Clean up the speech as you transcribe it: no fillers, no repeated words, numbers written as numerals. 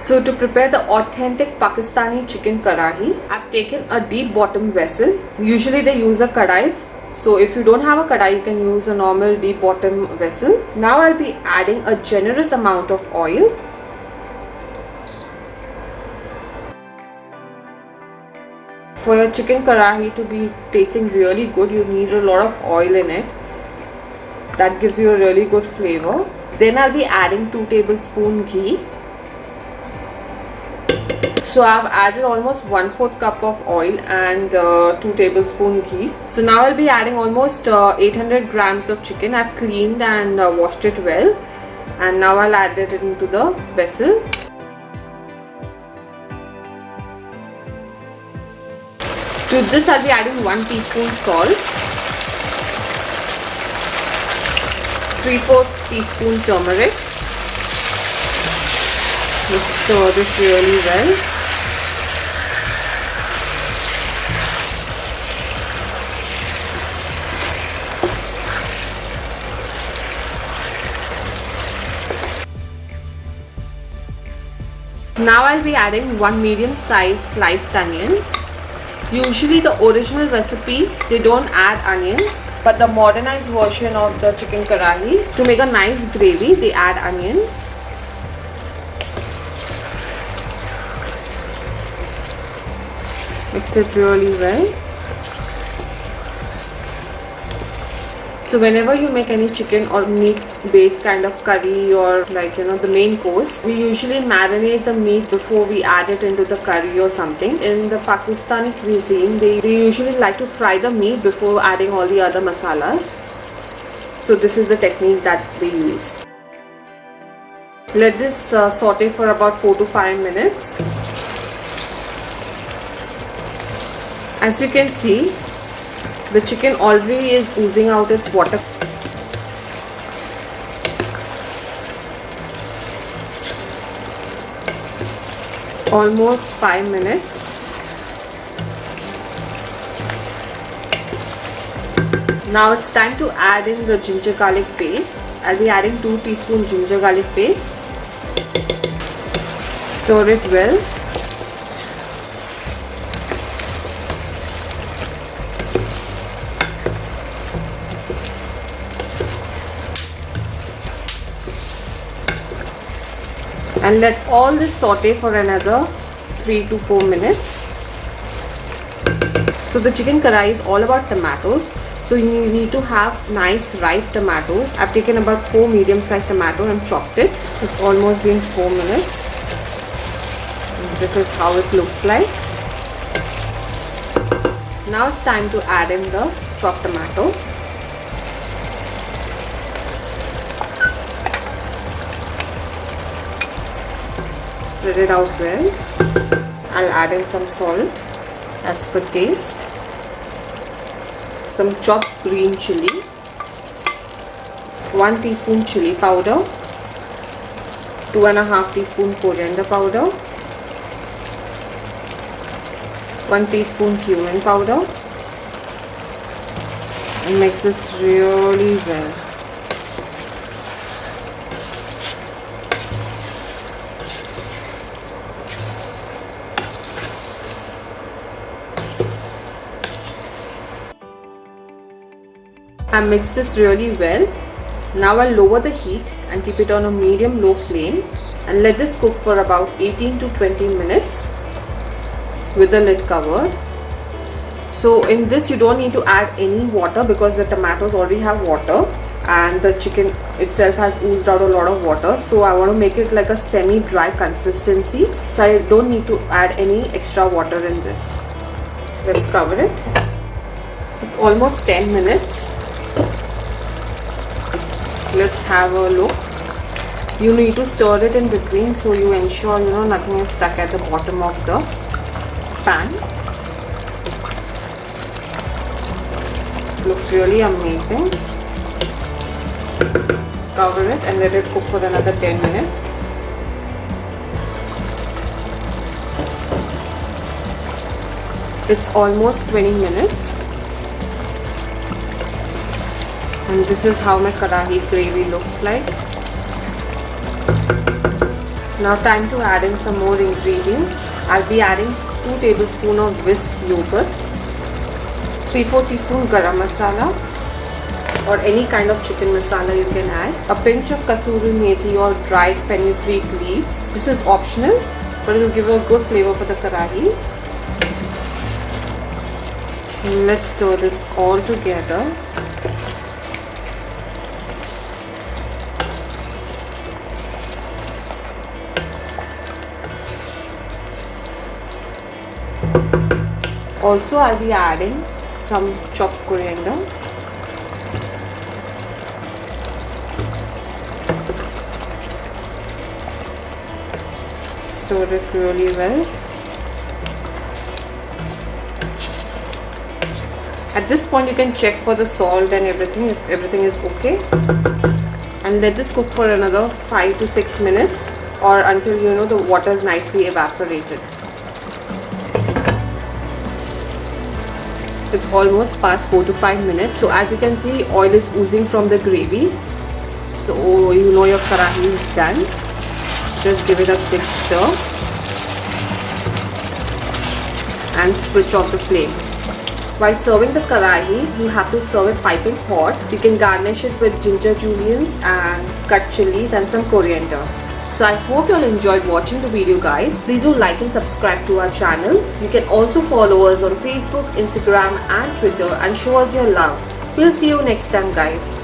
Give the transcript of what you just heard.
So to prepare the authentic Pakistani chicken karahi, I've taken a deep bottom vessel. Usually they use a kadai. So if you don't have a kadai, you can use a normal deep bottom vessel. Now I'll be adding a generous amount of oil. For your chicken karahi to be tasting really good, you need a lot of oil in it. That gives you a really good flavor. Then I'll be adding 2 tablespoons ghee. So I've added almost 1/4 cup of oil and 2 tablespoons ghee. So now I'll be adding almost 800 grams of chicken. I've cleaned and washed it well, and now I'll add it into the vessel. To this I'll be adding 1 teaspoon salt, 3/4 teaspoon turmeric. Let's stir this really well. Now I'll be adding 1 medium-sized sliced onions. Usually the original recipe, they don't add onions, but the modernized version of the chicken karahi, to make a nice gravy, they add onions. Mix it really well. So whenever you make any chicken or meat based kind of curry, or like the main course, we usually marinate the meat before we add it into the curry or something. In the Pakistani cuisine, they usually like to fry the meat before adding all the other masalas. So this is the technique that they use. Let this saute for about 4 to 5 minutes. As you can see, the chicken already is oozing out its water. It's almost 5 minutes. Now it's time to add in the ginger garlic paste. I'll be adding 2 teaspoons ginger garlic paste. Stir it well. And let all this saute for another 3 to 4 minutes. So the chicken karahi is all about tomatoes. So you need to have nice ripe tomatoes. I've taken about 4 medium-sized tomatoes and chopped it. It's almost been 4 minutes. And this is how it looks like. Now it's time to add in the chopped tomato. Spread it out well. I'll add in some salt as per taste, some chopped green chili, 1 teaspoon chili powder, 2.5 teaspoon coriander powder, 1 teaspoon cumin powder, and mix this really well. I mixed this really well. Now I'll lower the heat and keep it on a medium-low flame and let this cook for about 18 to 20 minutes with the lid covered. So in this you don't need to add any water because the tomatoes already have water and the chicken itself has oozed out a lot of water. So I want to make it like a semi-dry consistency. So I don't need to add any extra water in this. Let's cover it. It's almost 10 minutes. Let's have a look. You need to stir it in between so you ensure nothing is stuck at the bottom of the pan. Looks really amazing. Cover it and let it cook for another 10 minutes. It's almost 20 minutes. And this is how my karahi gravy looks like. Now time to add in some more ingredients. I'll be adding 2 tablespoons of whisk yogurt, 3/4 teaspoon garam masala or any kind of chicken masala you can add, a pinch of kasuri methi or dried fenugreek leaves. This is optional, but it will give a good flavor for the karahi. Let's stir this all together. Also, I'll be adding some chopped coriander. Stir it really well. At this point you can check for the salt and everything, if everything is okay, and let this cook for another 5 to 6 minutes or until the water is nicely evaporated. It's almost past 4 to 5 minutes. So as you can see, oil is oozing from the gravy, so your karahi is done. Just give it a quick stir and switch off the flame. While serving the karahi, you have to serve it piping hot. You can garnish it with ginger juliennes and cut chilies and some coriander. So I hope you all enjoyed watching the video, guys. Please do like and subscribe to our channel. You can also follow us on Facebook, Instagram and Twitter and show us your love. We'll see you next time, guys.